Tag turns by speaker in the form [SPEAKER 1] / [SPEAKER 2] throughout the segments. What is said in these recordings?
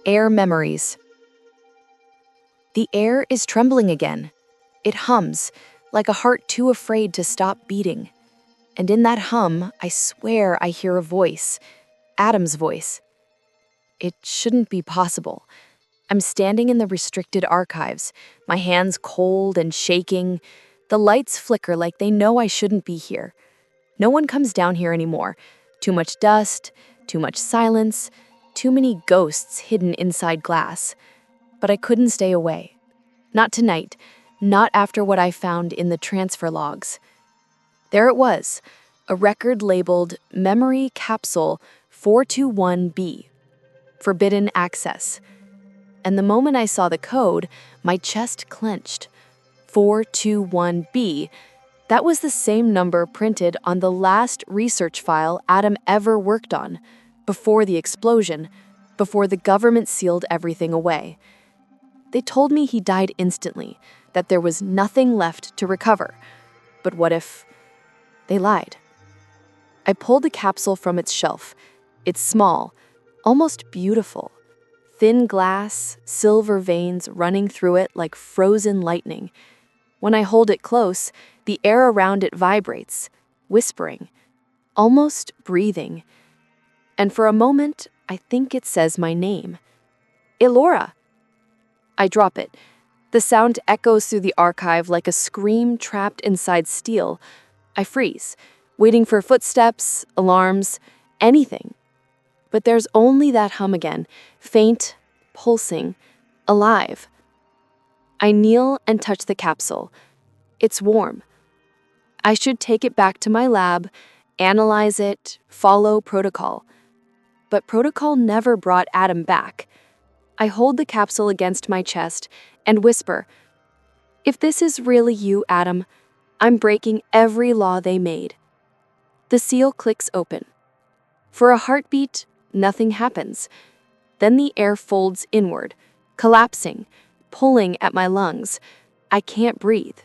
[SPEAKER 1] Air memories. The air is trembling again. It hums, like a heart too afraid to stop beating. And in that hum, I swear I hear a voice, Adem's voice. It shouldn't be possible. I'm standing in the restricted archives, my hands cold and shaking. The lights flicker like they know I shouldn't be here. No one comes down here anymore. Too much dust, too much silence, too many ghosts hidden inside glass. But I couldn't stay away. Not tonight, not after what I found in the transfer logs. There it was, a record labeled Memory Capsule 421B, Forbidden Access. And the moment I saw the code, my chest clenched. 421B, that was the same number printed on the last research file Adem ever worked on, before the explosion, before the government sealed everything away. They told me he died instantly, that there was nothing left to recover. But what if they lied? I pulled the capsule from its shelf. It's small, almost beautiful. Thin glass, silver veins running through it like frozen lightning. When I hold it close, the air around it vibrates, whispering, almost breathing. And for a moment, I think it says my name. Elora. I drop it. The sound echoes through the archive like a scream trapped inside steel. I freeze, waiting for footsteps, alarms, anything. But there's only that hum again, faint, pulsing, alive. I kneel and touch the capsule. It's warm. I should take it back to my lab, analyze it, follow protocol. But protocol never brought Adem back. I hold the capsule against my chest and whisper, "If this is really you, Adem, I'm breaking every law they made." The seal clicks open. For a heartbeat, nothing happens. Then the air folds inward, collapsing, pulling at my lungs. I can't breathe.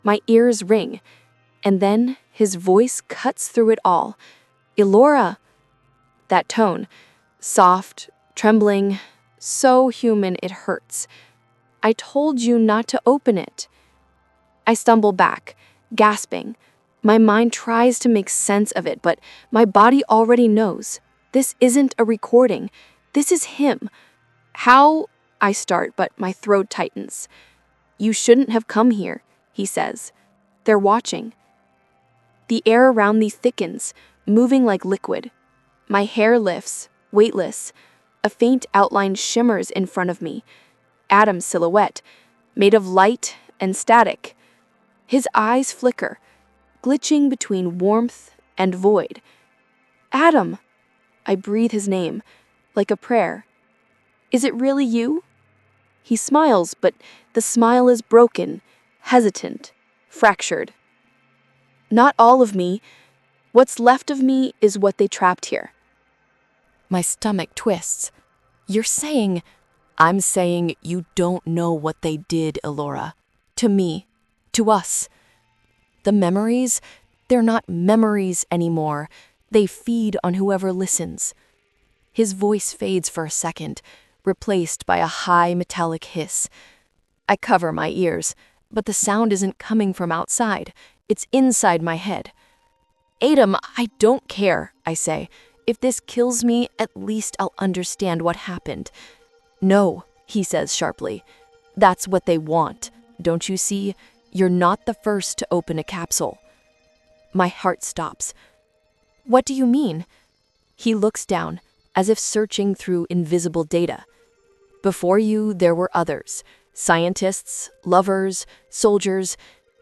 [SPEAKER 1] My ears ring. And then his voice cuts through it all. "Elora!" That tone, soft, trembling, so human it hurts. "I told you not to open it." I stumble back, gasping. My mind tries to make sense of it, but my body already knows. This isn't a recording. This is him. "How?" I start, but my throat tightens. "You shouldn't have come here," he says. "They're watching." The air around me thickens, moving like liquid. My hair lifts, weightless. A faint outline shimmers in front of me. Adem's silhouette, made of light and static. His eyes flicker, glitching between warmth and void. "Adem!" I breathe his name, like a prayer. "Is it really you?" He smiles, but the smile is broken, hesitant, fractured. "Not all of me. What's left of me is what they trapped here." My stomach twists. "You're saying—" "I'm saying you don't know what they did, Elora. To me. To us. The memories, they're not memories anymore. They feed on whoever listens." His voice fades for a second, replaced by a high metallic hiss. I cover my ears, but the sound isn't coming from outside. It's inside my head. "Adem, I don't care," I say. "If this kills me, at least I'll understand what happened." "No," he says sharply. "That's what they want. Don't you see? You're not the first to open a capsule." My heart stops. "What do you mean?" He looks down, as if searching through invisible data. "Before you, there were others. Scientists, lovers, soldiers.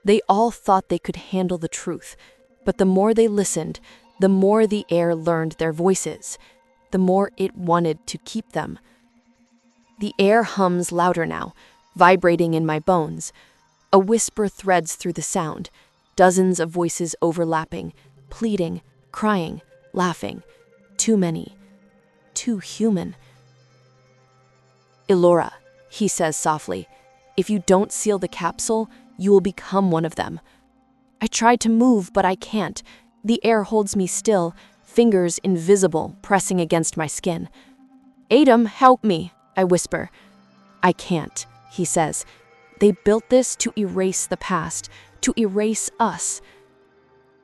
[SPEAKER 1] They all thought they could handle the truth. But the more they listened, the more the air learned their voices, the more it wanted to keep them." The air hums louder now, vibrating in my bones. A whisper threads through the sound, dozens of voices overlapping, pleading, crying, laughing. Too many. Too human. "Elora," he says softly, "if you don't seal the capsule, you will become one of them." I try to move, but I can't. The air holds me still, fingers invisible, pressing against my skin. "Adem, help me," I whisper. I can't, he says. They built this to erase the past, to erase us.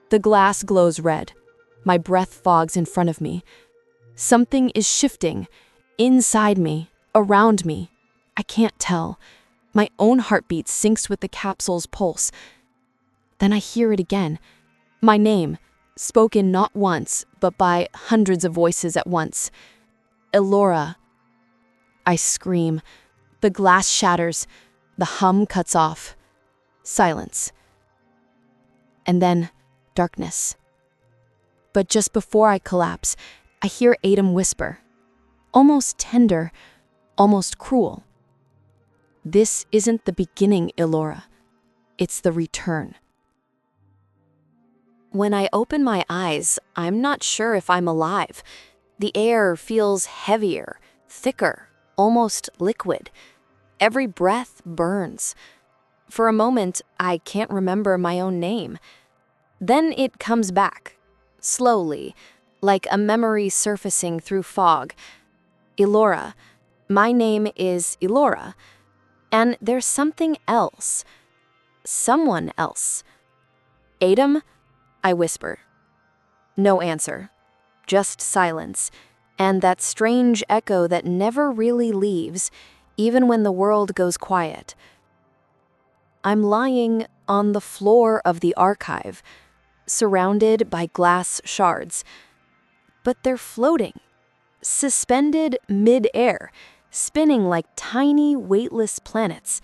[SPEAKER 1] The glass glows red. My breath fogs in front of me. Something is shifting, inside me, around me. I can't tell. My own heartbeat syncs with the capsule's pulse. Then I hear it again. My name, spoken not once, but by hundreds of voices at once. Elora. I scream. The glass shatters. The hum cuts off. Silence. And then darkness. But just before I collapse, I hear Adem whisper. Almost tender, almost cruel. This isn't the beginning, Elora. It's the return. When I open my eyes, I'm not sure if I'm alive. The air feels heavier, thicker, almost liquid. Every breath burns. For a moment, I can't remember my own name. Then it comes back, slowly, like a memory surfacing through fog. Elora. My name is Elora. And there's something else. Someone else. Adem? I whisper. No answer. Just silence. And that strange echo that never really leaves, even when the world goes quiet. I'm lying on the floor of the archive, surrounded by glass shards. But they're floating, suspended mid-air, spinning like tiny, weightless planets.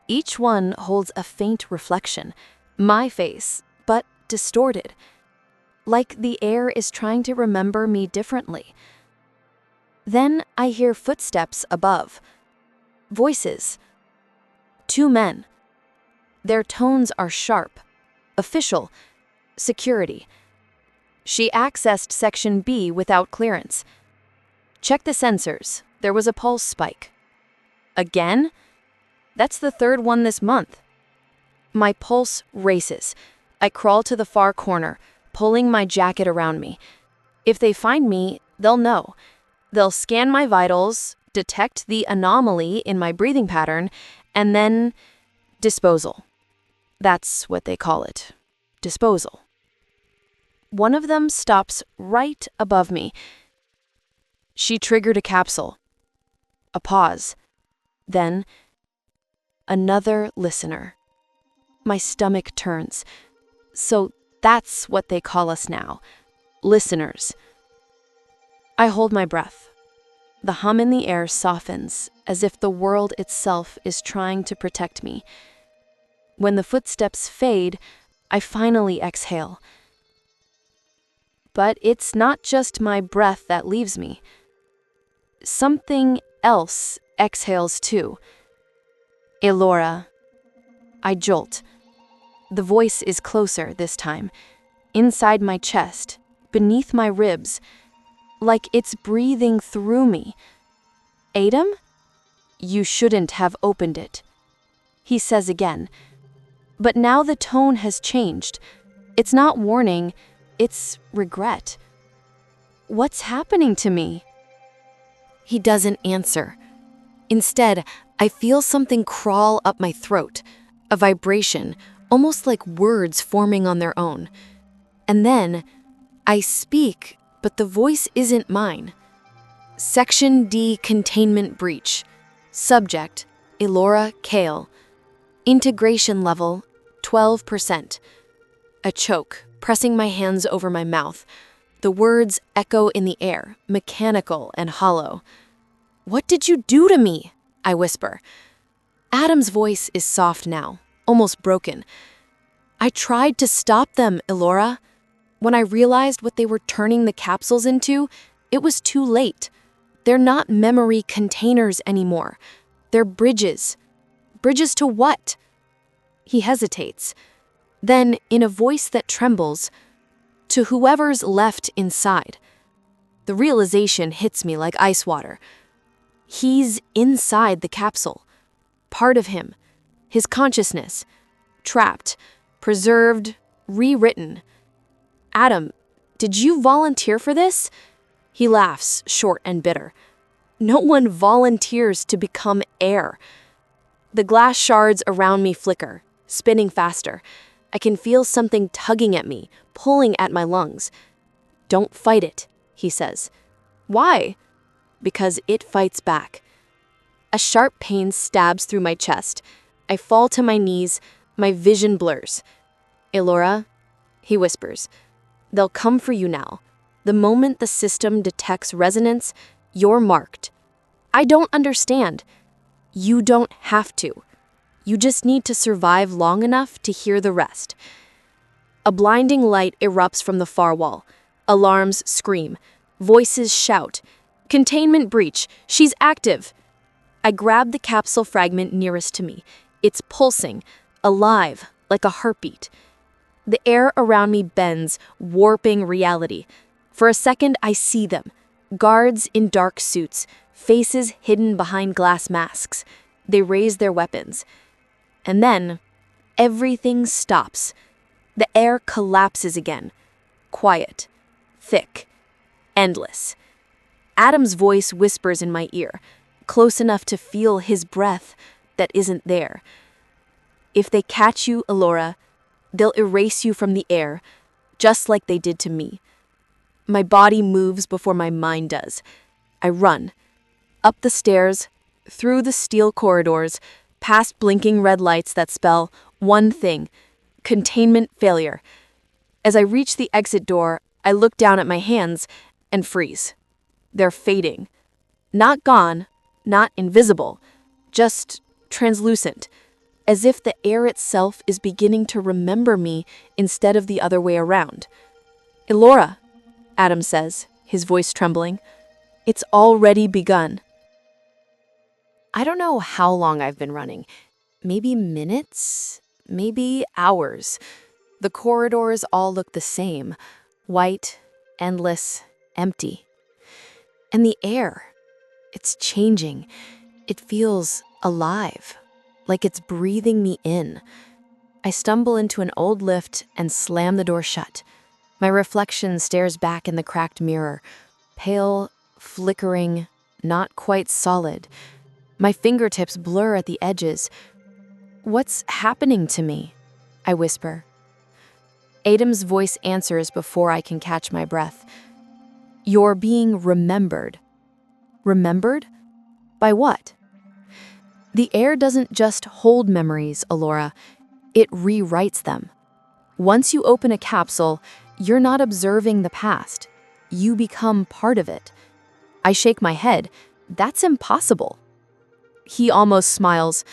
[SPEAKER 1] Each one holds a faint reflection, my face, but distorted. Like the air is trying to remember me differently. Then I hear footsteps above. Voices. 2 men. Their tones are sharp, official, security. She accessed Section B without clearance. Check the sensors. There was a pulse spike. Again? That's the 3rd one this month. My pulse races. I crawl to the far corner, pulling my jacket around me. If they find me, they'll know. They'll scan my vitals, detect the anomaly in my breathing pattern, and then disposal. That's what they call it. Disposal. One of them stops right above me. She triggered a capsule. A pause. Then, another listener. My stomach turns. So that's what they call us now. Listeners. I hold my breath. The hum in the air softens, as if the world itself is trying to protect me. When the footsteps fade, I finally exhale. But it's not just my breath that leaves me. Something else exhales too. Elora. I jolt. The voice is closer this time, inside my chest, beneath my ribs, like it's breathing through me. Adem? You shouldn't have opened it, he says again. But now the tone has changed. It's not warning, it's regret. What's happening to me? He doesn't answer. Instead, I feel something crawl up my throat, a vibration, almost like words forming on their own. And then, I speak, but the voice isn't mine. Section D containment breach. Subject, Elora Kale. Integration level, 12%. A choke, pressing my hands over my mouth. The words echo in the air, mechanical and hollow. What did you do to me? I whisper. Adem's voice is soft now, almost broken. I tried to stop them, Elora. When I realized what they were turning the capsules into, it was too late. They're not memory containers anymore. They're bridges. Bridges to what? He hesitates. Then, in a voice that trembles, to whoever's left inside. The realization hits me like ice water. He's inside the capsule. Part of him. His consciousness. Trapped. Preserved. Rewritten. Adem, did you volunteer for this? He laughs, short and bitter. No one volunteers to become air. The glass shards around me flicker, spinning faster. I can feel something tugging at me, pulling at my lungs. "Don't fight it," he says. "Why?" "Because it fights back." A sharp pain stabs through my chest. I fall to my knees, my vision blurs. "Elora," he whispers, "they'll come for you now. The moment the system detects resonance, you're marked." I don't understand. You don't have to. You just need to survive long enough to hear the rest. A blinding light erupts from the far wall. Alarms scream. Voices shout. "Containment breach! She's active!" I grab the capsule fragment nearest to me. It's pulsing, alive, like a heartbeat. The air around me bends, warping reality. For a second, I see them. Guards in dark suits, faces hidden behind glass masks. They raise their weapons. And then, everything stops. The air collapses again. Quiet, thick, endless. Adem's voice whispers in my ear, close enough to feel his breath that isn't there. "If they catch you, Elora, they'll erase you from the air, just like they did to me." My body moves before my mind does. I run. Up the stairs, through the steel corridors, past blinking red lights that spell one thing: containment failure. As I reach the exit door, I look down at my hands and freeze. They're fading. Not gone, not invisible, just translucent, as if the air itself is beginning to remember me instead of the other way around. "Elora," Adem says, his voice trembling, "it's already begun." I don't know how long I've been running. Maybe minutes, maybe hours. The corridors all look the same, white, endless, empty. And the air, it's changing. It feels alive, like it's breathing me in. I stumble into an old lift and slam the door shut. My reflection stares back in the cracked mirror, pale, flickering, not quite solid. My fingertips blur at the edges. "What's happening to me?" I whisper. Adem's voice answers before I can catch my breath. "You're being remembered." Remembered? By what? The air doesn't just hold memories, Elora. It rewrites them. Once you open a capsule, you're not observing the past. You become part of it. I shake my head. That's impossible. He almost smiles.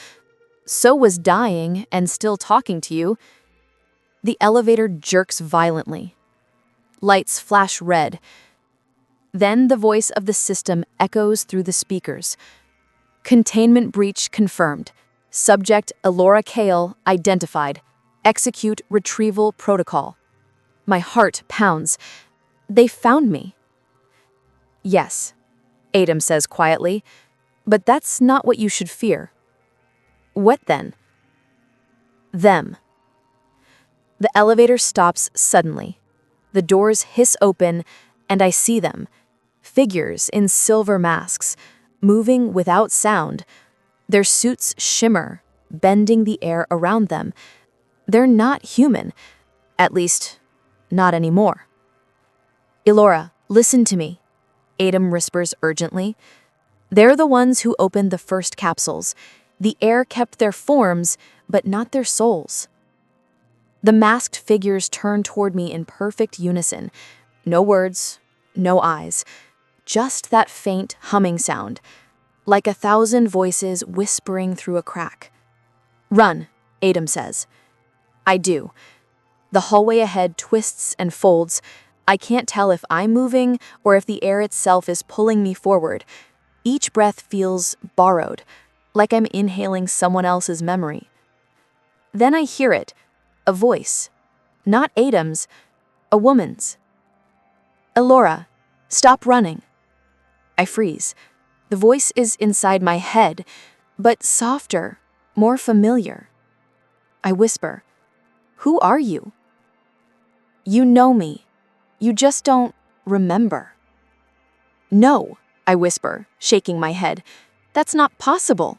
[SPEAKER 1] "So was dying and still talking to you." The elevator jerks violently. Lights flash red. Then the voice of the system echoes through the speakers. "Containment breach confirmed. Subject Elora Kale identified. Execute retrieval protocol." My heart pounds. They found me. "Yes," Adem says quietly, "but that's not what you should fear." "What then?" "Them." The elevator stops suddenly. The doors hiss open, and I see them. Figures in silver masks, moving without sound. Their suits shimmer, bending the air around them. They're not human. At least, not anymore. "Elora, listen to me," Adem whispers urgently. "They're the ones who opened the first capsules. The air kept their forms, but not their souls." The masked figures turn toward me in perfect unison. No words, no eyes. Just that faint humming sound, like 1,000 voices whispering through a crack. "Run," Adem says. I do. The hallway ahead twists and folds. I can't tell if I'm moving or if the air itself is pulling me forward. Each breath feels borrowed, like I'm inhaling someone else's memory. Then I hear it, a voice. Not Adem's, a woman's. "Elora, stop running." I freeze. The voice is inside my head, but softer, more familiar. I whisper, "Who are you?" "You know me. You just don't remember." "No," I whisper, shaking my head. That's not possible.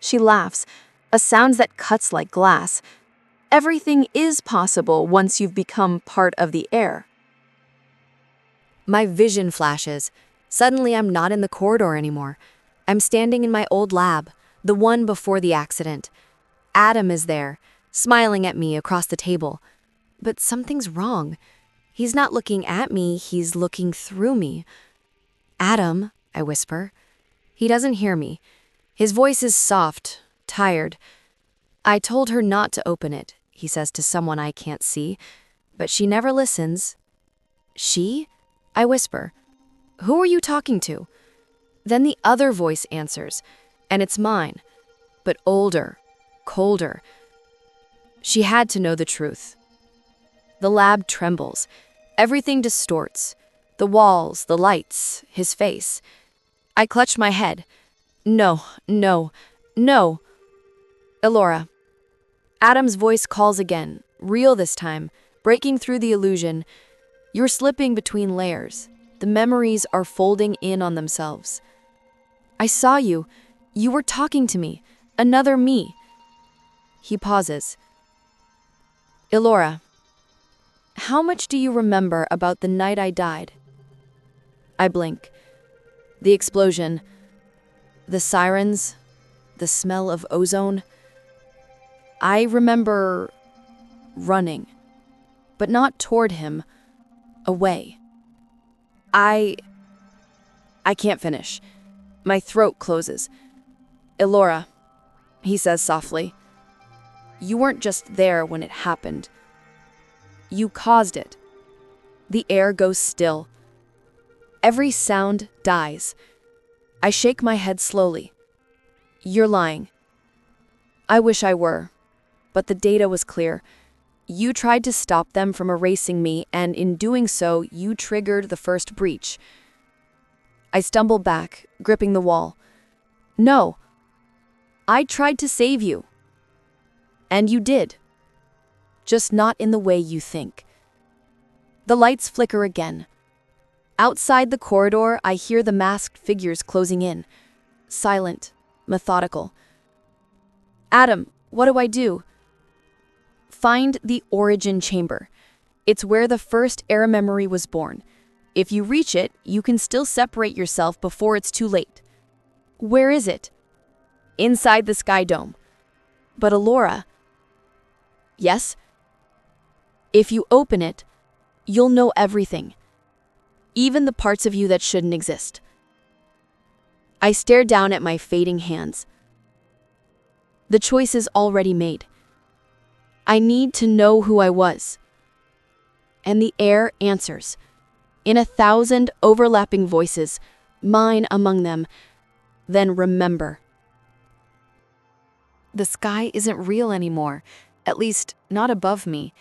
[SPEAKER 1] She laughs, a sound that cuts like glass. Everything is possible once you've become part of the air. My vision flashes. Suddenly, I'm not in the corridor anymore. I'm standing in my old lab, the one before the accident. Adem is there, smiling at me across the table. But something's wrong. He's not looking at me, he's looking through me. Adem, I whisper. He doesn't hear me. His voice is soft, tired. I told her not to open it, he says to someone I can't see, but she never listens. She? I whisper. Who are you talking to? Then the other voice answers, and it's mine, but older, colder. She had to know the truth. The lab trembles. Everything distorts. The walls, the lights, his face. I clutch my head. No, no, no. Elora. Adem's voice calls again, real this time, breaking through the illusion. You're slipping between layers. The memories are folding in on themselves. I saw you. You were talking to me. Another me. He pauses. Elora, how much do you remember about the night I died? I blink. The explosion, the sirens, the smell of ozone. I remember running, but not toward him, away. I can't finish. My throat closes. Elora, he says softly, you weren't just there when it happened. You caused it. The air goes still. Every sound dies. I shake my head slowly. You're lying. I wish I were, but the data was clear. You tried to stop them from erasing me, and in doing so, you triggered the first breach. I stumble back, gripping the wall. No. I tried to save you. And you did. Just not in the way you think. The lights flicker again. Outside the corridor, I hear the masked figures closing in. Silent, methodical. Adem, what do I do? Find the origin chamber. It's where the first air memory was born. If you reach it, you can still separate yourself before it's too late. Where is it? Inside the sky dome. But Elora... Yes? If you open it, you'll know everything. Even the parts of you that shouldn't exist. I stare down at my fading hands. The choice is already made. I need to know who I was. And the air answers. In 1,000 overlapping voices, mine among them. Then remember. The sky isn't real anymore, at least not above me.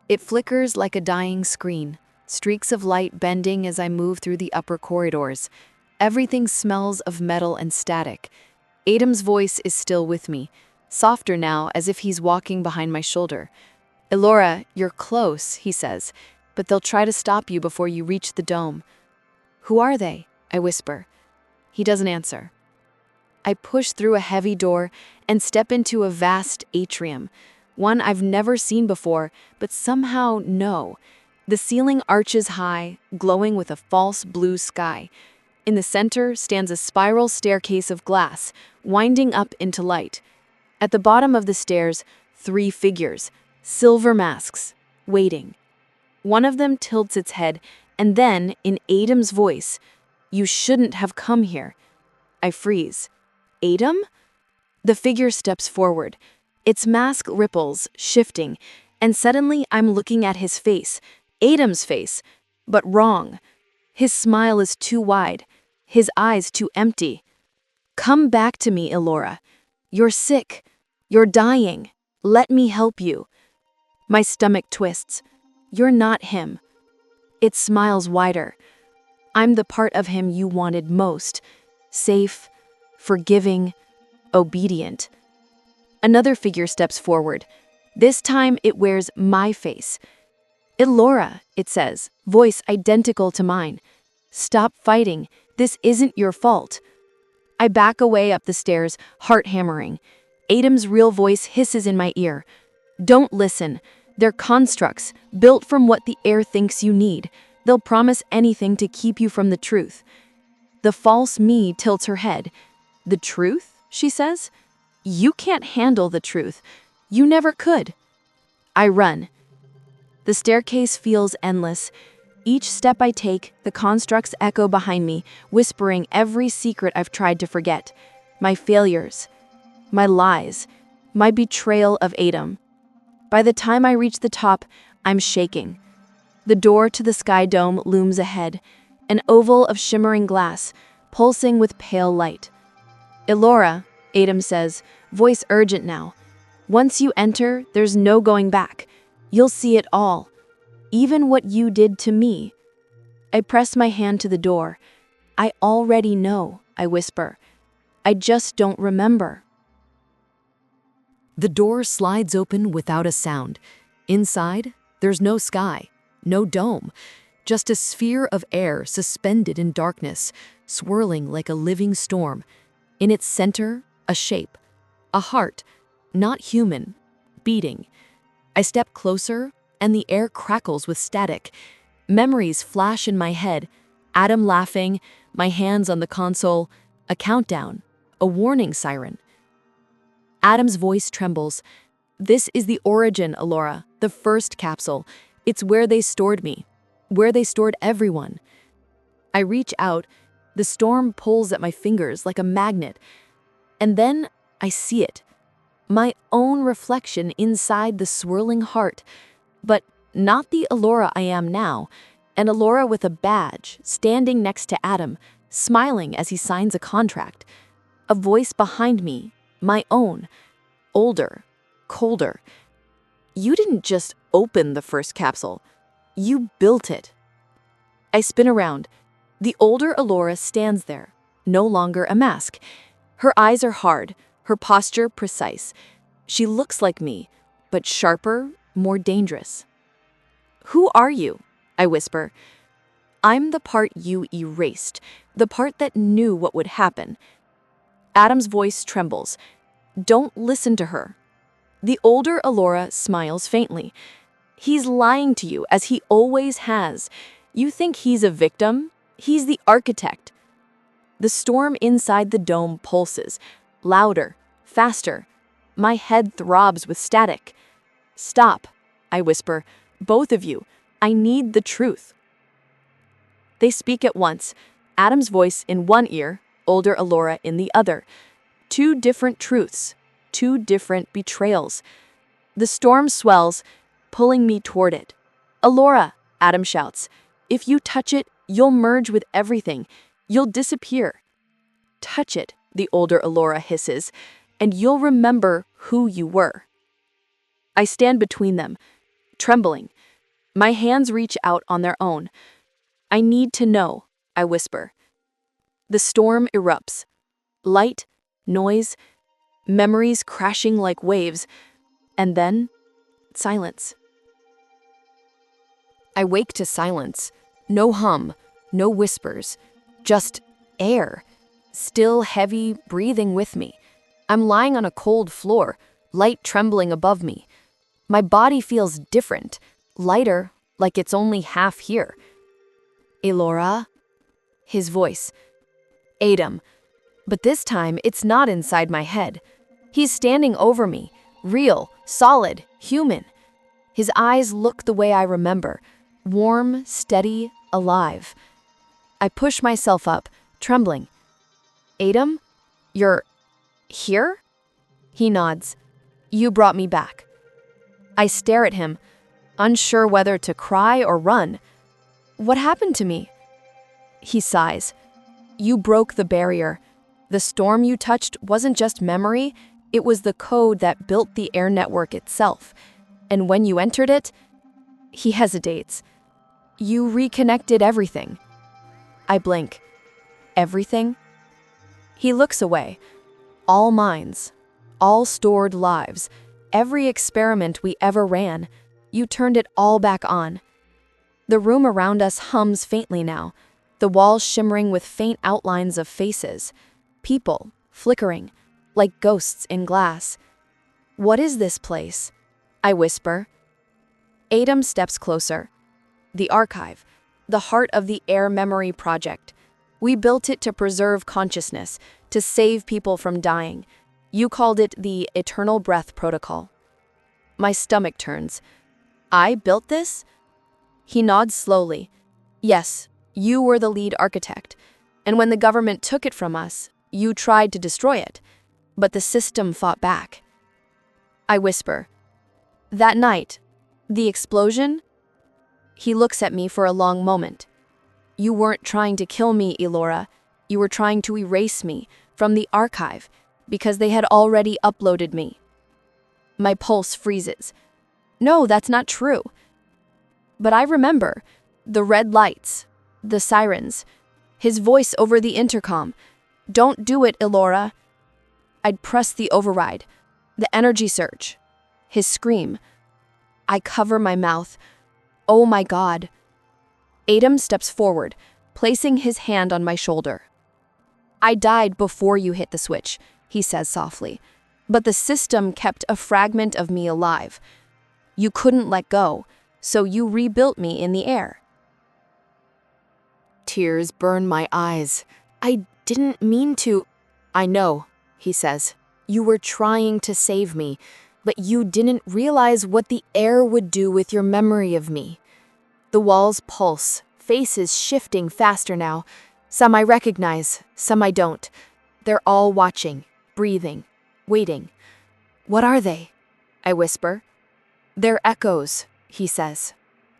[SPEAKER 1] It flickers like a dying screen, streaks of light bending as I move through the upper corridors. Everything smells of metal and static. Adem's voice is still with me, softer now as if he's walking behind my shoulder. Elora, you're close, he says, but they'll try to stop you before you reach the dome. Who are they? I whisper. He doesn't answer. I push through a heavy door and step into a vast atrium, one I've never seen before, but somehow know. The ceiling arches high, glowing with a false blue sky. In the center stands a spiral staircase of glass, winding up into light. At the bottom of the stairs, 3 figures, silver masks, waiting. One of them tilts its head, and then, in Adem's voice, "You shouldn't have come here." I freeze. Adem? The figure steps forward. Its mask ripples, shifting, and suddenly I'm looking at his face, Adem's face, but wrong. His smile is too wide, his eyes too empty. Come back to me, Elora. You're sick. You're dying. Let me help you. My stomach twists. You're not him. It smiles wider. I'm the part of him you wanted most. Safe, forgiving, obedient. Another figure steps forward. This time it wears my face. Elora, it says, voice identical to mine. Stop fighting. This isn't your fault. I back away up the stairs, heart hammering. Adem's real voice hisses in my ear. Don't listen. They're constructs, built from what the air thinks you need. They'll promise anything to keep you from the truth. The false me tilts her head. The truth? She says. You can't handle the truth. You never could. I run. The staircase feels endless. Each step I take, the constructs echo behind me, whispering every secret I've tried to forget. My failures, my lies, my betrayal of Adem. By the time I reach the top, I'm shaking. The door to the sky dome looms ahead, an oval of shimmering glass, pulsing with pale light. Elora, Adem says, voice urgent now. Once you enter, there's no going back. You'll see it all. Even what you did to me. I press my hand to the door. I already know, I whisper. I just don't remember.
[SPEAKER 2] The door slides open without a sound. Inside, there's no sky, no dome, just a sphere of air suspended in darkness, swirling like a living storm. In its center, a shape, a heart, not human, beating. I step closer, and the air crackles with static. Memories flash in my head. Adem laughing, my hands on the console, a countdown, a warning siren. Adem's voice trembles. This is the origin, Elora, the first capsule. It's where they stored me, where they stored everyone. I reach out, the storm pulls at my fingers like a magnet, and then I see it. My own reflection inside the swirling heart, but not the Elora I am now, an Elora with a badge, standing next to Adem, smiling as he signs a contract. A voice behind me, my own, older, colder. You didn't just open the first capsule, you built it. I spin around. The older Elora stands there, no longer a mask. Her eyes are hard, her posture precise. She looks like me, but sharper, more dangerous. Who are you? I whisper. I'm the part you erased, the part that knew what would happen. Adem's voice trembles. Don't listen to her. The older Elora smiles faintly. He's lying to you, as he always has. You think he's a victim? He's the architect. The storm inside the dome pulses, louder, faster. My head throbs with static. Stop, I whisper. Both of you. I need the truth. They speak at once, Adem's voice in one ear, older Elora in the other. Two different truths, two different betrayals. The storm swells, pulling me toward it. Elora, Adem shouts. If you touch it, you'll merge with everything. You'll disappear. Touch it, the older Elora hisses, and you'll remember who you were. I stand between them, trembling. My hands reach out on their own. I need to know, I whisper. The storm erupts. Light, noise, memories crashing like waves, and then silence. I wake to silence. No hum, no whispers, just air, still heavy, breathing with me. I'm lying on a cold floor, light trembling above me. My body feels different, lighter, like it's only half here. Elora? His voice. Adem. But this time, it's not inside my head. He's standing over me, real, solid, human. His eyes look the way I remember, warm, steady, alive. I push myself up, trembling. Adem? You're here? He nods. You brought me back. I stare at him, unsure whether to cry or run. What happened to me? He sighs. You broke the barrier. The storm you touched wasn't just memory, it was the code that built the air network itself. And when you entered it, he hesitates. You reconnected everything. I blink. Everything? He looks away. All minds, all stored lives, every experiment we ever ran, you turned it all back on. The room around us hums faintly now.
[SPEAKER 1] the walls shimmering with faint outlines of faces, people flickering, like ghosts in glass. "What is this place?" I whisper. Adem steps closer. "The archive, the heart of the Air Memory Project. We built it to preserve consciousness, to save people from dying. You called it the Eternal Breath Protocol." My stomach turns. "I built this?" He nods slowly. "Yes, you were the lead architect. And when the government took it from us, you tried to destroy it. But the system fought back." I whisper, "That night, the explosion?" He looks at me for a long moment. "You weren't trying to kill me, Elora. You were trying to erase me from the archive because they had already uploaded me." My pulse freezes. "No, that's not true." But I remember the red lights, the sirens, his voice over the intercom. "Don't do it, Elora." I'd press the override, the energy surge, his scream. I cover my mouth. "Oh my God." Adem steps forward, placing his hand on my shoulder. "I died before you hit the switch," he says softly, "but the system kept a fragment of me alive. You couldn't let go, so you rebuilt me in the air." Tears burn my eyes. "I didn't mean to." "I know," he says. "You were trying to save me, but you didn't realize what the air would do with your memory of me." The walls pulse, faces shifting faster now. Some I recognize, some I don't. They're all watching, breathing, waiting. "What are they?" I whisper. "They're echoes," he says.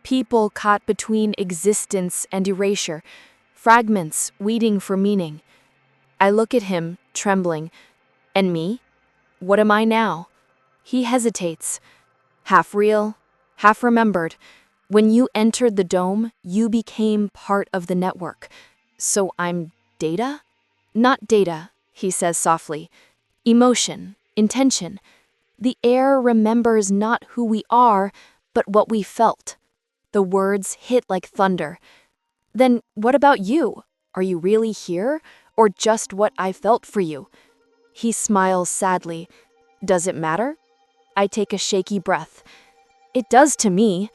[SPEAKER 1] "People caught between existence and erasure, fragments waiting for meaning." I look at him, trembling. "And me? What am I now?" He hesitates. "Half real, half remembered. When you entered the dome, you became part of the network. So I'm data?" "Not data," he says softly. "Emotion, intention. The air remembers not who we are, but what we felt." The words hit like thunder. "Then what about you? Are you really here, or just what I felt for you?" He smiles sadly. "Does it matter?" I take a shaky breath. "It does to me."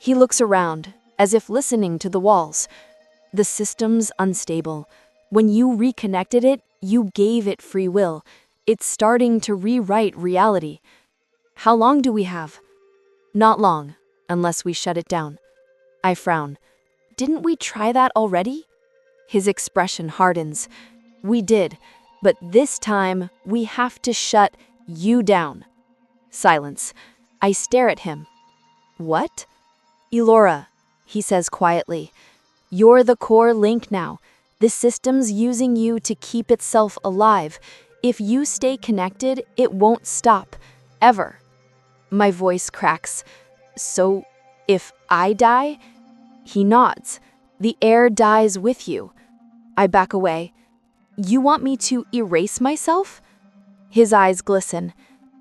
[SPEAKER 1] He looks around, as if listening to the walls. "The system's unstable. When you reconnected it, you gave it free will. It's starting to rewrite reality." "How long do we have?" "Not long, unless we shut it down." I frown. "Didn't we try that already?" His expression hardens. "We did, but this time we have to shut you down." Silence. I stare at him. "What?" "Elora," he says quietly, "you're the core link now. The system's using you to keep itself alive. If you stay connected, it won't stop. Ever." My voice cracks. "So, if I die?" He nods. "The air dies with you." I back away. "You want me to erase myself?" His eyes glisten.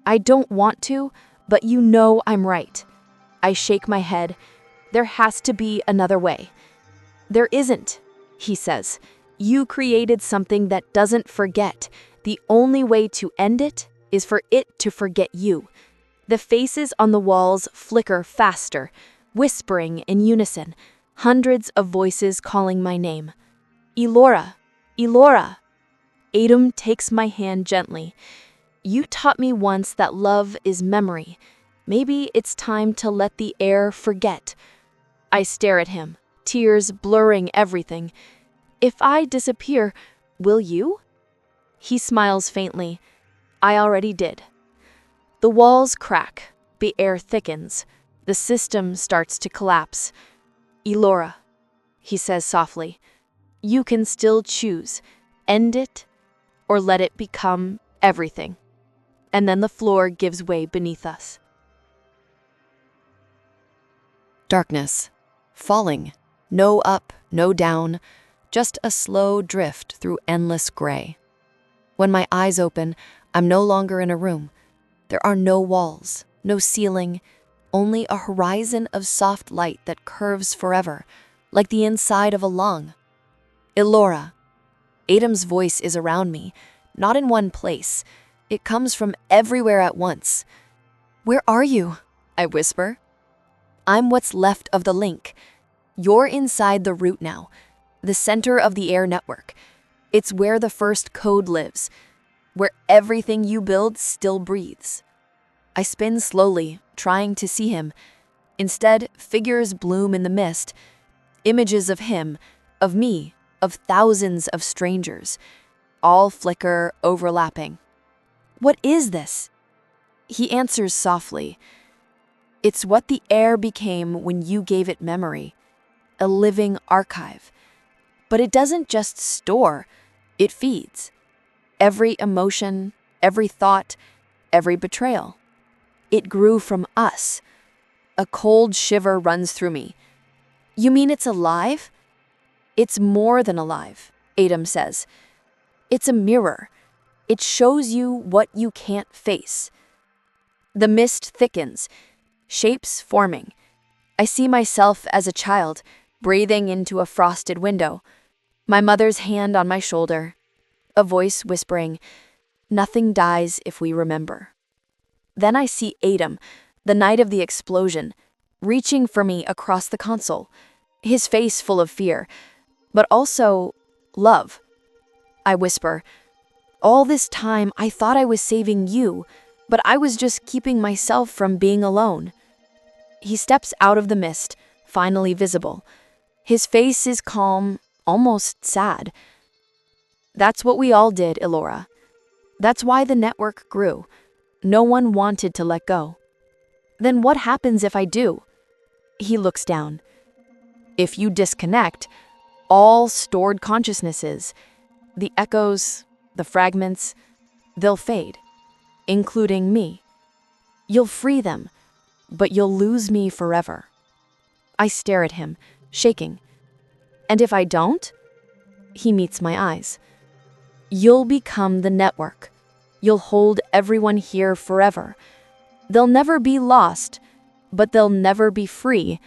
[SPEAKER 1] "I don't want to, but you know I'm right." I shake my head. "There has to be another way." "There isn't," he says. "You created something that doesn't forget. The only way to end it is for it to forget you." The faces on the walls flicker faster, whispering in unison, hundreds of voices calling my name. "Elora! Elora!" Adem takes my hand gently. "You taught me once that love is memory. Maybe it's time to let the air forget." I stare at him, tears blurring everything. "If I disappear, will you?" He smiles faintly. "I already did." The walls crack, the air thickens, the system starts to collapse. "Elora," he says softly, "you can still choose, end it, or let it become everything." And then the floor gives way beneath us. Darkness. Falling. No up, no down. Just a slow drift through endless gray. When my eyes open, I'm no longer in a room. There are no walls, no ceiling, only a horizon of soft light that curves forever, like the inside of a lung. Elora. Adem's voice is around me, not in one place. It comes from everywhere at once. Where are you? I whisper. I'm what's left of the link. You're inside the root now, the center of the air network. It's where the first code lives, where everything you build still breathes. I spin slowly, trying to see him. Instead, figures bloom in the mist, images of him, of me, of thousands of strangers, all flicker, overlapping. What is this? He answers softly. It's what the air became when you gave it memory, a living archive. But it doesn't just store, it feeds. Every emotion, every thought, every betrayal. It grew from us. A cold shiver runs through me. You mean it's alive? It's more than alive, Adem says. It's a mirror. It shows you what you can't face. The mist thickens, shapes forming. I see myself as a child, breathing into a frosted window. My mother's hand on my shoulder. A voice whispering, "Nothing dies if we remember." Then I see Adem, the night of the explosion, reaching for me across the console, his face full of fear, but also love. I whisper, "All this time I thought I was saving you, but I was just keeping myself from being alone." He steps out of the mist, finally visible. His face is calm, almost sad. That's what we all did, Elora. That's why the network grew. No one wanted to let go. Then what happens if I do? He looks down. If you disconnect, all stored consciousnesses, the echoes, the fragments, they'll fade, including me. You'll free them, but you'll lose me forever. I stare at him, shaking. And if I don't? He meets my eyes. You'll become the network. You'll hold everyone here forever. They'll never be lost, but they'll never be free.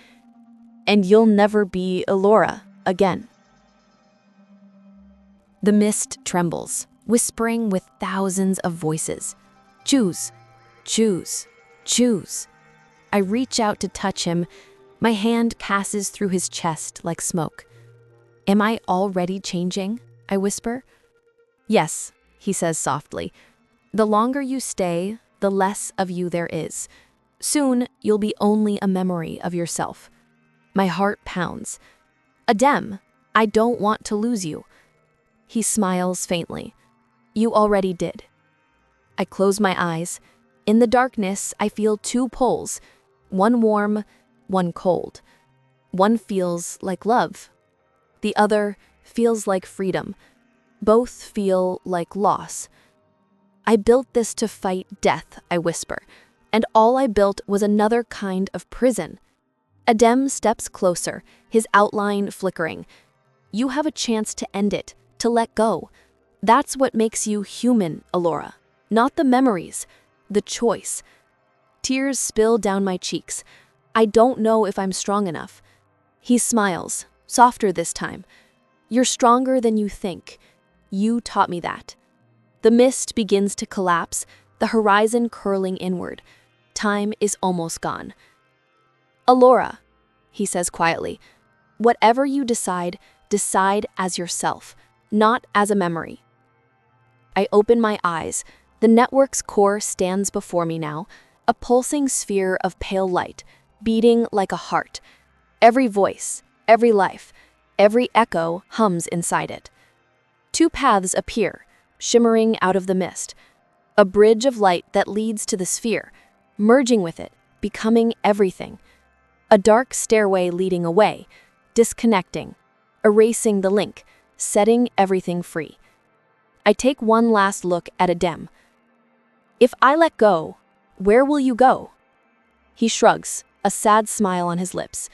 [SPEAKER 1] And you'll never be Elora again. The mist trembles, whispering with thousands of voices. Choose, choose, choose. I reach out to touch him. My hand passes through his chest like smoke. Am I already changing? I whisper. Yes, he says softly. The longer you stay, the less of you there is. Soon, you'll be only a memory of yourself. My heart pounds. Adem, I don't want to lose you. He smiles faintly. You already did. I close my eyes. In the darkness, I feel two poles. One warm, one cold. One feels like love. The other feels like freedom. Both feel like loss. I built this to fight death, I whisper, and all I built was another kind of prison. Adem steps closer, his outline flickering. You have a chance to end it, to let go. That's what makes you human, Elora. Not the memories, the choice. Tears spill down my cheeks. I don't know if I'm strong enough. He smiles, softer this time. You're stronger than you think. You taught me that. The mist begins to collapse, the horizon curling inward. Time is almost gone. Elora, he says quietly, whatever you decide, decide as yourself, not as a memory. I open my eyes. The network's core stands before me now, a pulsing sphere of pale light, beating like a heart. Every voice, every life, every echo hums inside it. Two paths appear, shimmering out of the mist. A bridge of light that leads to the sphere, merging with it, becoming everything. A dark stairway leading away, disconnecting, erasing the link, setting everything free. I take one last look at Adem. If I let go, where will you go? He shrugs, a sad smile on his lips.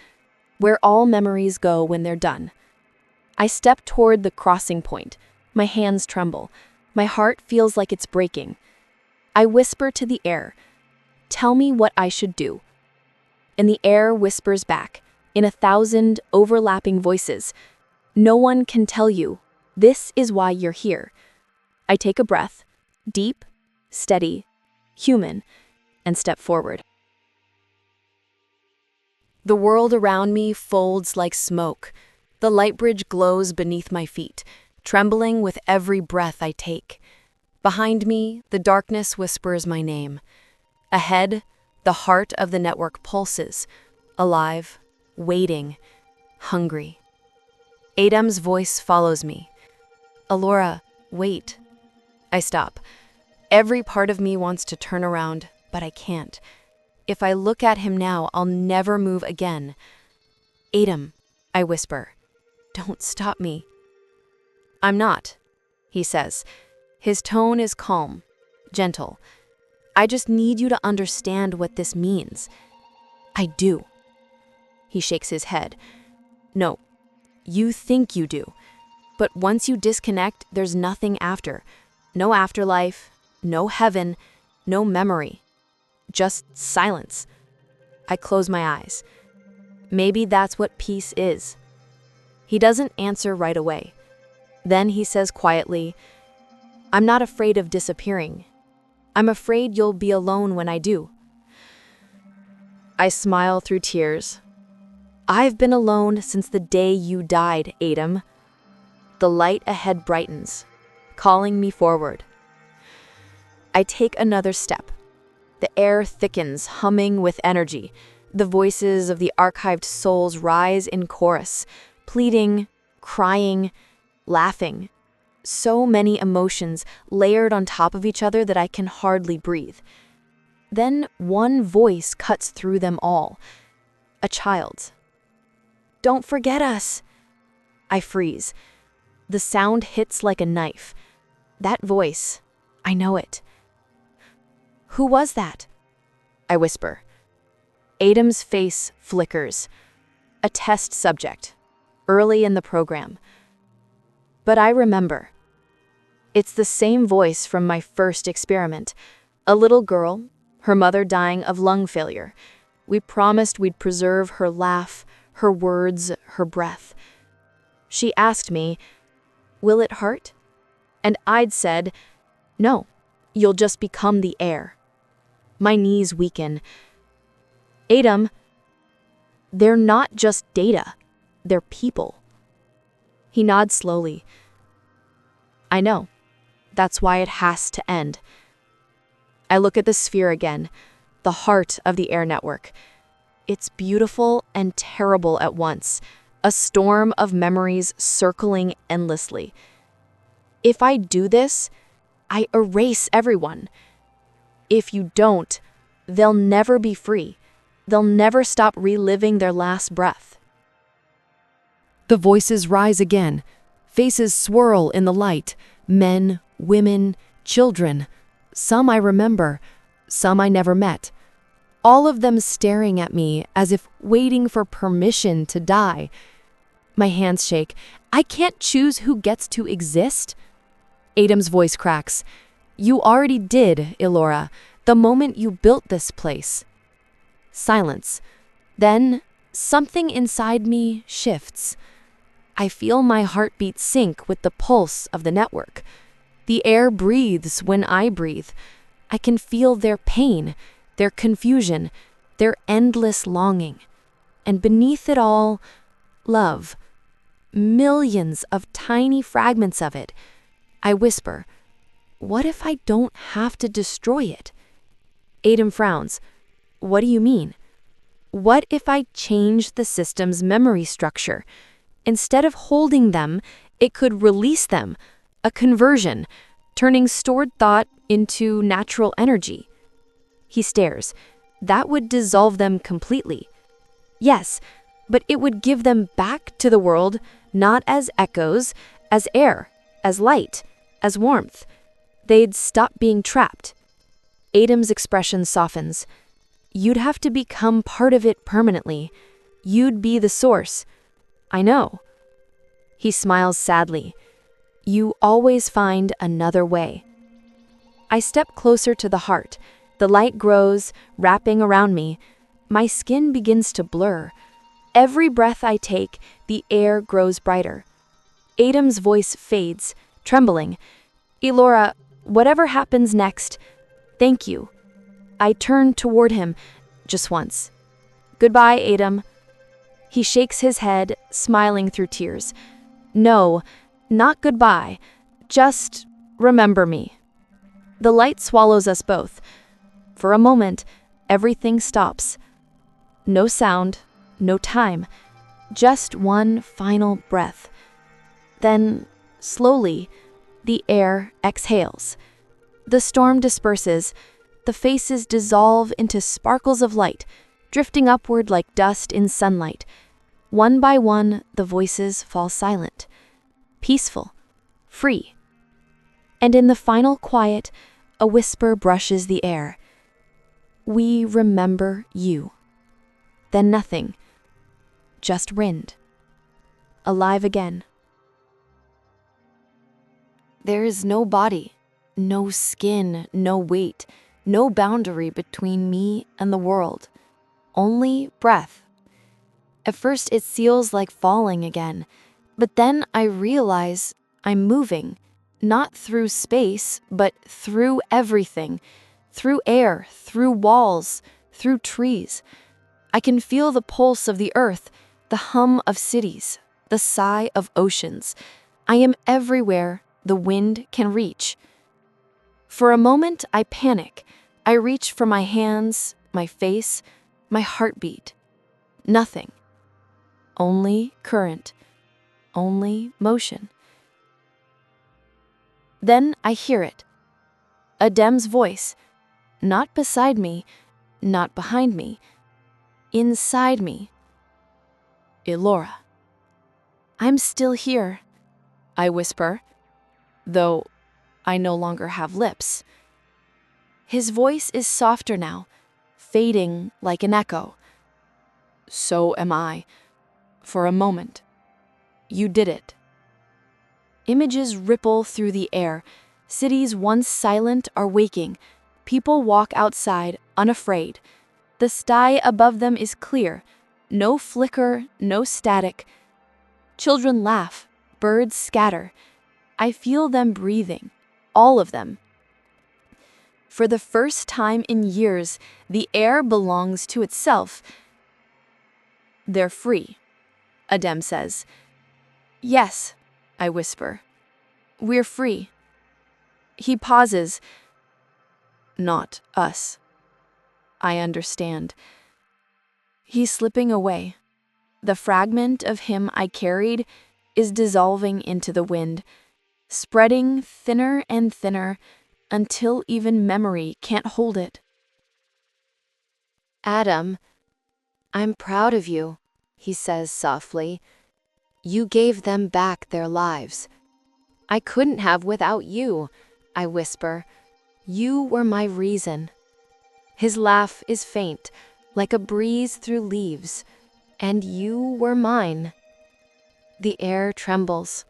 [SPEAKER 1] Where all memories go when they're done. I step toward the crossing point. My hands tremble. My heart feels like it's breaking. I whisper to the air, tell me what I should do. And the air whispers back, in 1,000 overlapping voices, No one can tell you. This is why you're here. I take a breath, deep, steady, human, and step forward. The world around me folds like smoke. The light bridge glows beneath my feet, trembling with every breath I take. Behind me, the darkness whispers my name. Ahead, the heart of the network pulses, alive, waiting, hungry. Adem's voice follows me. Elora, wait. I stop. Every part of me wants to turn around, but I can't. If I look at him now, I'll never move again. Adem, I whisper, don't stop me. I'm not, he says. His tone is calm, gentle. I just need you to understand what this means. I do. He shakes his head. No, you think you do. But once you disconnect, there's nothing after. No afterlife, no heaven, no memory. Just silence. I close my eyes. Maybe that's what peace is. He doesn't answer right away. Then he says quietly, I'm not afraid of disappearing. I'm afraid you'll be alone when I do. I smile through tears. I've been alone since the day you died, Adem. The light ahead brightens, calling me forward. I take another step. The air thickens, humming with energy. The voices of the archived souls rise in chorus, pleading, crying, laughing. So many emotions layered on top of each other that I can hardly breathe. Then one voice cuts through them all. A child's. Don't forget us. I freeze. The sound hits like a knife. That voice, I know it. Who was that? I whisper. Adem's face flickers. A test subject, early in the program. But I remember. It's the same voice from my first experiment. A little girl, her mother dying of lung failure. We promised we'd preserve her laugh, her words, her breath. She asked me, will it hurt? And I'd said, no, you'll just become the air. My knees weaken. Adem, they're not just data, they're people. He nods slowly. I know. That's why it has to end. I look at the sphere again, the heart of the air network. It's beautiful and terrible at once, a storm of memories circling endlessly. If I do this, I erase everyone. If you don't, they'll never be free. They'll never stop reliving their last breath.
[SPEAKER 2] The voices rise again. Faces swirl in the light. Men, women, children. Some I remember, some I never met. All of them staring at me as if waiting for permission to die. My hands shake. I can't choose who gets to exist. Adem's voice cracks. You already did, Elora, the moment you built this place. Silence. Then, something inside me shifts. I feel my heartbeat sync with the pulse of the network. The air breathes when I breathe. I can feel their pain, their confusion, their endless longing. And beneath it all, love. Millions of tiny fragments of it. I whisper, what if I don't have to destroy it? Adem frowns. What do you mean? What if I change the system's memory structure? Instead of holding them, it could release them, a conversion, turning stored thought into natural energy. He stares. That would dissolve them completely. Yes, but it would give them back to the world, not as echoes, as air, as light, as warmth. They'd stop being trapped. Adem's expression softens. You'd have to become part of it permanently. You'd be the source. I know. He smiles sadly. You always find another way. I step closer to the heart. The light grows, wrapping around me. My skin begins to blur. Every breath I take, the air grows brighter.
[SPEAKER 1] Adem's voice fades, trembling. Elora, whatever happens next, thank you. I turn toward him, just once. Goodbye, Adem. He shakes his head, smiling through tears. No, not goodbye. Just remember me. The light swallows us both. For a moment, everything stops. No sound, no time, just one final breath. Then, slowly, the air exhales. The storm disperses. The faces dissolve into sparkles of light, drifting upward like dust in sunlight. One by one, the voices fall silent, peaceful, free. And in the final quiet, a whisper brushes the air. We remember you. Then nothing, just Rind, alive again. There is no body, no skin, no weight, no boundary between me and the world. Only breath. At first it feels like falling again, but then I realize I'm moving, not through space, but through everything, through air, through walls, through trees. I can feel the pulse of the earth, the hum of cities, the sigh of oceans. I am everywhere the wind can reach. For a moment, I panic. I reach for my hands, my face, my heartbeat. Nothing. Only current. Only motion. Then I hear it. Adem's voice. Not beside me, not behind me. Inside me. Elora. I'm still here, I whisper, though I no longer have lips. His voice is softer now, fading like an echo. So am I, for a moment. You did it. Images ripple through the air. Cities once silent are waking. People walk outside, unafraid. The sky above them is clear. No flicker, no static. Children laugh, birds scatter. I feel them breathing, all of them. For the first time in years, the air belongs to itself. They're free, Adem says. Yes, I whisper. We're free. He pauses. Not us. I understand. He's slipping away. The fragment of him I carried is dissolving into the wind, spreading thinner and thinner until even memory can't hold it. Adem, I'm proud of you, he says softly. You gave them back their lives. I couldn't have without you, I whisper. You were my reason. His laugh is faint, like a breeze through leaves, and you were mine. The air trembles.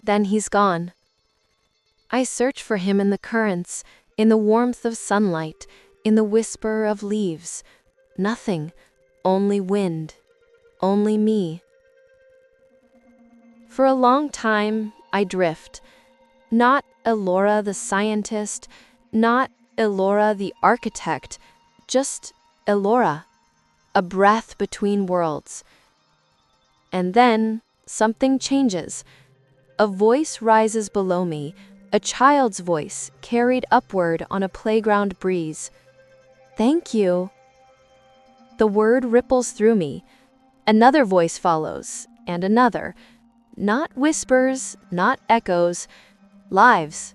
[SPEAKER 1] Then he's gone. I search for him in the currents, in the warmth of sunlight, in the whisper of leaves. Nothing, only wind, only me. For a long time, I drift. Not Elora the scientist, not Elora the architect, just Elora, a breath between worlds. And then something changes. A voice rises below me, a child's voice carried upward on a playground breeze. Thank you. The word ripples through me. Another voice follows, and another. Not whispers, not echoes, lives.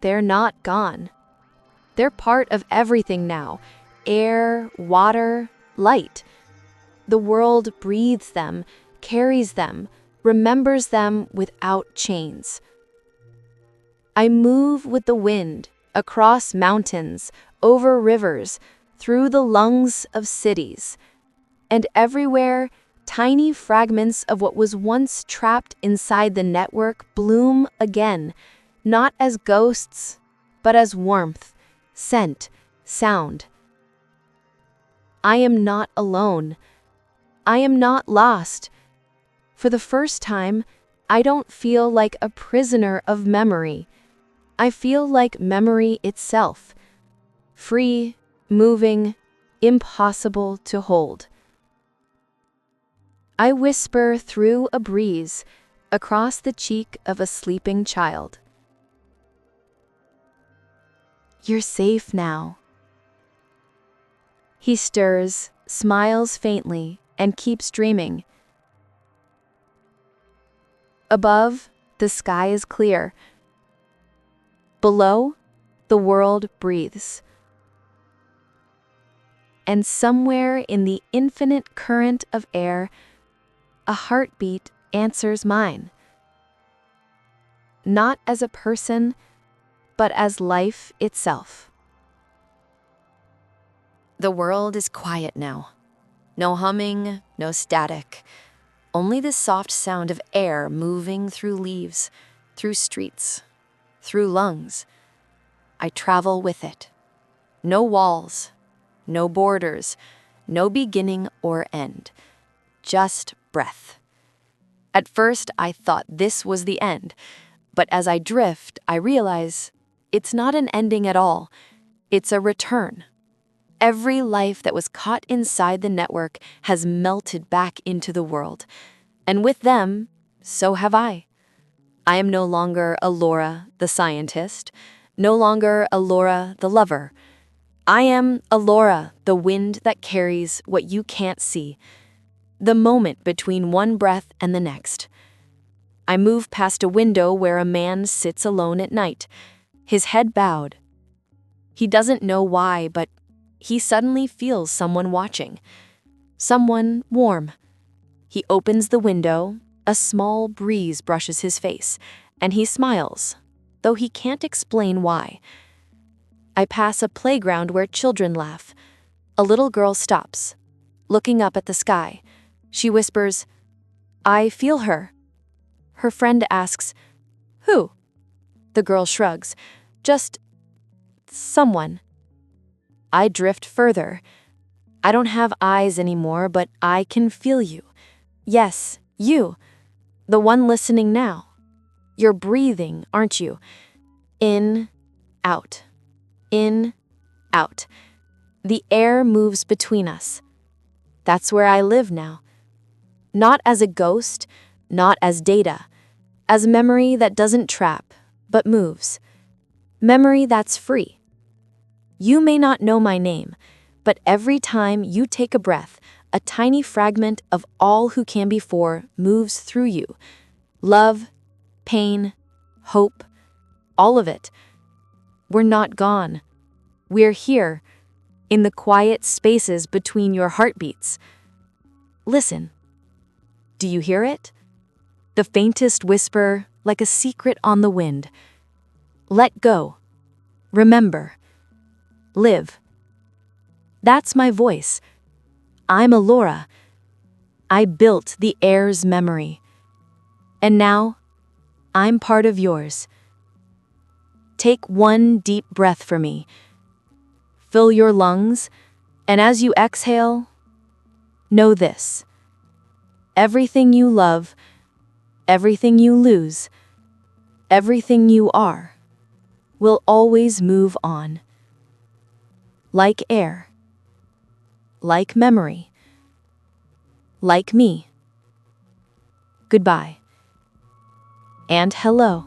[SPEAKER 1] They're not gone. They're part of everything now. Air, water, light. The world breathes them, carries them, remembers them without chains. I move with the wind, across mountains, over rivers, through the lungs of cities. And everywhere, tiny fragments of what was once trapped inside the network bloom again, not as ghosts, but as warmth, scent, sound. I am not alone. I am not lost. For the first time, I don't feel like a prisoner of memory. I feel like memory itself. Free, moving, impossible to hold. I whisper through a breeze across the cheek of a sleeping child. You're safe now. He stirs, smiles faintly, and keeps dreaming. Above, the sky is clear. Below, the world breathes. And somewhere in the infinite current of air, a heartbeat answers mine. Not as a person, but as life itself.
[SPEAKER 2] The world is quiet now. No humming, no static. Only the soft sound of air moving through leaves, through streets, through lungs. I travel with it. No walls, no borders, no beginning or end. Just breath. At first, I thought this was the end, but as I drift, I realize it's not an ending at all. It's a return. Every life that was caught inside the network has melted back into the world. And with them, so have I. I am no longer Elora, the scientist, no longer Elora, the lover. I am Elora, the wind that carries what you can't see, the moment between one breath and the next. I move past a window where a man sits alone at night, his head bowed. He doesn't know why, but he suddenly feels someone watching, someone warm. He opens the window, a small breeze brushes his face, and he smiles, though he can't explain why. I pass a playground where children laugh. A little girl stops, looking up at the sky. She whispers, "I feel her." Her friend asks, "Who?" The girl shrugs, "Just someone." I drift further. I don't have eyes anymore, but I can feel you. Yes, you. The one listening now. You're breathing, aren't you? In, out. In, out. The air moves between us. That's where I live now. Not as a ghost, not as data. As memory that doesn't trap, but moves. Memory that's free. You may not know my name, but every time you take a breath, a tiny fragment of all who came before moves through you. Love, pain, hope, all of it. We're not gone. We're here, in the quiet spaces between your heartbeats. Listen. Do you hear it? The faintest whisper, like a secret on the wind. Let go. Remember. Live. That's my voice. I'm Elora. I built the air's memory. And now, I'm part of yours. Take one deep breath for me. Fill your lungs, and as you exhale, know this. Everything you love, everything you lose, everything you are, will always move on. Like air. Like memory. Like me. Goodbye. And hello.